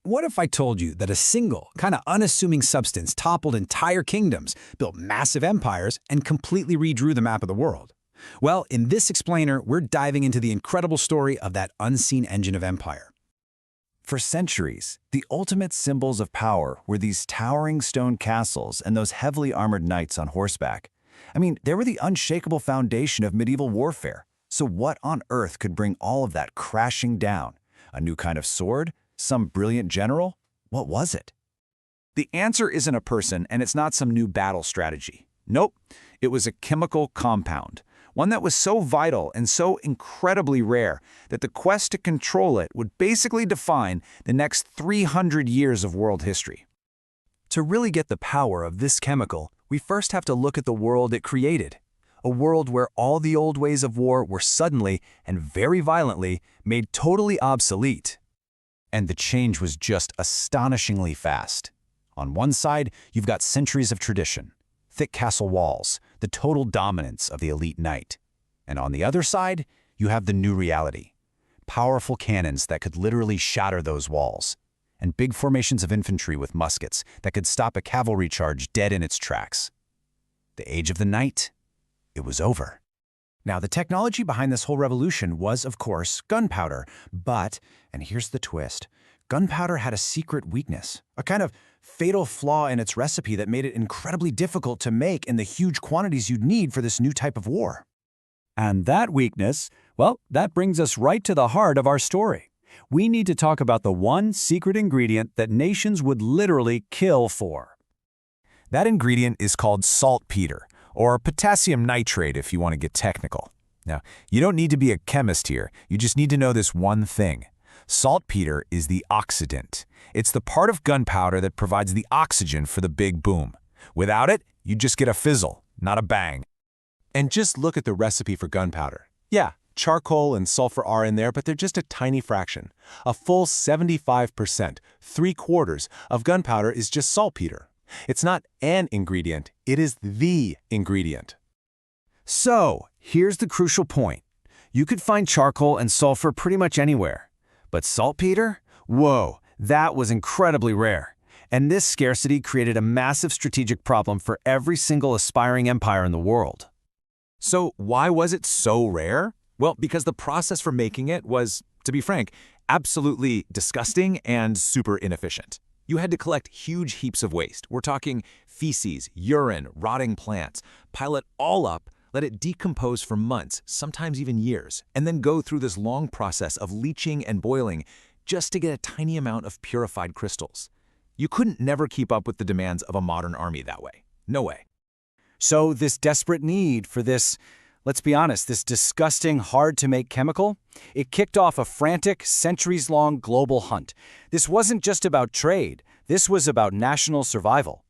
what if I told you that a single, kind of unassuming substance toppled entire kingdoms, built massive empires, and completely redrew the map of the world? Well, in this explainer, we're diving into the incredible story of that unseen engine of empire. For centuries, the ultimate symbols of power were these towering stone castles and those heavily armored knights on horseback. I mean, they were the unshakable foundation of medieval warfare. So what on earth could bring all of that crashing down? A new kind of sword? Some brilliant general? What was it? The answer isn't a person, and it's not some new battle strategy. Nope, it was a chemical compound, one that was so vital and so incredibly rare that the quest to control it would basically define the next 300 years of world history. To really get the power of this chemical, we first have to look at the world it created. A world where all the old ways of war were suddenly, and very violently, made totally obsolete. And the change was just astonishingly fast. On one side, you've got centuries of tradition, thick castle walls, the total dominance of the elite knight. And on the other side, you have the new reality, powerful cannons that could literally shatter those walls, and big formations of infantry with muskets that could stop a cavalry charge dead in its tracks. The age of the knight? It was over. Now, the technology behind this whole revolution was, of course, gunpowder. But, and here's the twist, gunpowder had a secret weakness, a kind of fatal flaw in its recipe that made it incredibly difficult to make in the huge quantities you'd need for this new type of war. And that weakness, well, that brings us right to the heart of our story. We need to talk about the one secret ingredient that nations would literally kill for. That ingredient is called saltpeter, or potassium nitrate if you want to get technical. Now, you don't need to be a chemist here, you just need to know this one thing. Saltpeter is the oxidant. It's the part of gunpowder that provides the oxygen for the big boom. Without it, you just get a fizzle, not a bang. And just look at the recipe for gunpowder. Yeah, charcoal and sulfur are in there, but they're just a tiny fraction. A full 75%, 3/4 of gunpowder is just saltpeter. It's not an ingredient, it is the ingredient. So, here's the crucial point. You could find charcoal and sulfur pretty much anywhere. But saltpeter? Whoa, that was incredibly rare. And this scarcity created a massive strategic problem for every single aspiring empire in the world. So why was it so rare? Well, because the process for making it was, to be frank, absolutely disgusting and super inefficient. You had to collect huge heaps of waste. We're talking feces, urine, rotting plants, pile it all up, let it decompose for months, sometimes even years, and then go through this long process of leaching and boiling just to get a tiny amount of purified crystals. You couldn't never keep up with the demands of a modern army that way. No way. So this desperate need for this, let's be honest, this disgusting, hard-to-make chemical, it kicked off a frantic, centuries-long global hunt. This wasn't just about trade. This was about national survival.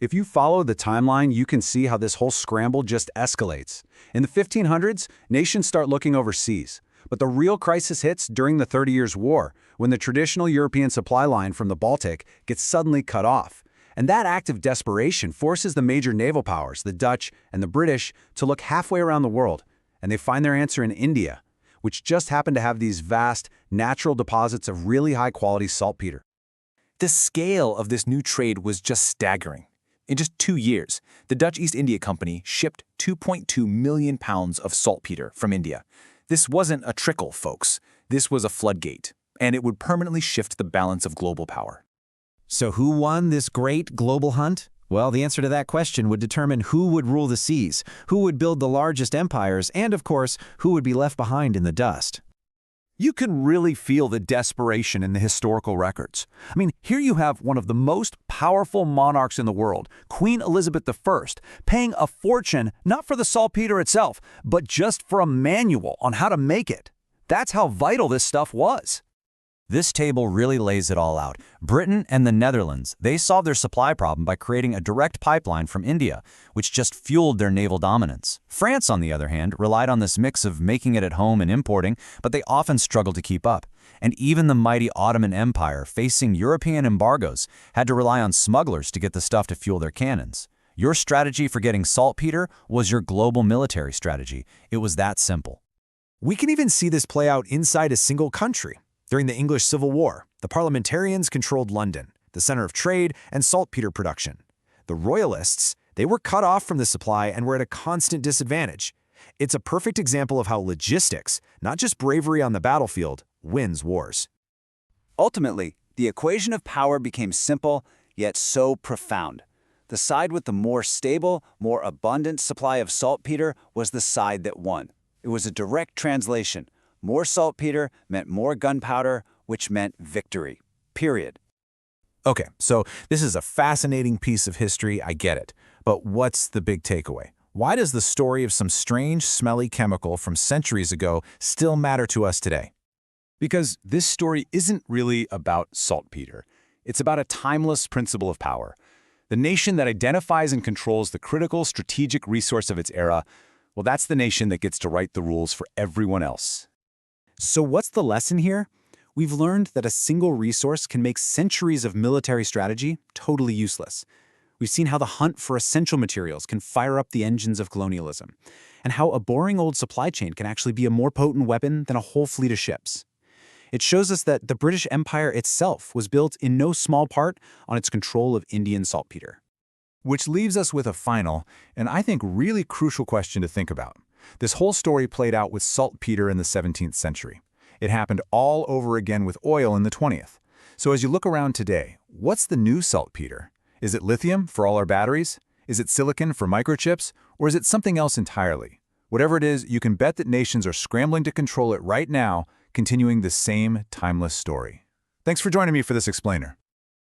If you follow the timeline, you can see how this whole scramble just escalates. In the 1500s, nations start looking overseas. But the real crisis hits during the 30 Years' War, when the traditional European supply line from the Baltic gets suddenly cut off. And that act of desperation forces the major naval powers, the Dutch and the British, to look halfway around the world. And they find their answer in India, which just happened to have these vast, natural deposits of really high-quality saltpeter. The scale of this new trade was just staggering. In just 2 years, the Dutch East India Company shipped 2.2 million pounds of saltpeter from India. This wasn't a trickle, folks. This was a floodgate, and it would permanently shift the balance of global power. So who won this great global hunt? Well, the answer to that question would determine who would rule the seas, who would build the largest empires, and of course, who would be left behind in the dust. You can really feel the desperation in the historical records. I mean, here you have one of the most powerful monarchs in the world, Queen Elizabeth I, paying a fortune not for the saltpeter itself, but just for a manual on how to make it. That's how vital this stuff was. This table really lays it all out. Britain and the Netherlands, they solved their supply problem by creating a direct pipeline from India, which just fueled their naval dominance. France, on the other hand, relied on this mix of making it at home and importing, but they often struggled to keep up. And even the mighty Ottoman Empire, facing European embargoes, had to rely on smugglers to get the stuff to fuel their cannons. Your strategy for getting saltpeter was your global military strategy. It was that simple. We can even see this play out inside a single country. During the English Civil War, The parliamentarians controlled London, the center of trade and saltpeter production. The royalists, they were cut off from the supply and were at a constant disadvantage. It's a perfect example of how logistics, not just bravery on the battlefield, wins wars. Ultimately, the equation of power became simple, yet so profound. The side with the more stable, more abundant supply of saltpeter was the side that won. It was a direct translation. More saltpeter meant more gunpowder, which meant victory. Period. Okay, so this is a fascinating piece of history, I get it. But what's the big takeaway? Why does the story of some strange, smelly chemical from centuries ago still matter to us today? Because this story isn't really about saltpeter. It's about a timeless principle of power. The nation that identifies and controls the critical strategic resource of its era, well, that's the nation that gets to write the rules for everyone else. So what's the lesson here? We've learned that a single resource can make centuries of military strategy totally useless. We've seen how the hunt for essential materials can fire up the engines of colonialism, and how a boring old supply chain can actually be a more potent weapon than a whole fleet of ships. It shows us that the British Empire itself was built in no small part on its control of Indian saltpeter. Which leaves us with a final, and I think really crucial question to think about. This whole story played out with saltpeter in the 17th century. It happened all over again with oil in the 20th. So as you look around today, what's the new saltpeter? Is it lithium for all our batteries? Is it silicon for microchips? Or is it something else entirely? Whatever it is, you can bet that nations are scrambling to control it right now, continuing the same timeless story. Thanks for joining me for this explainer.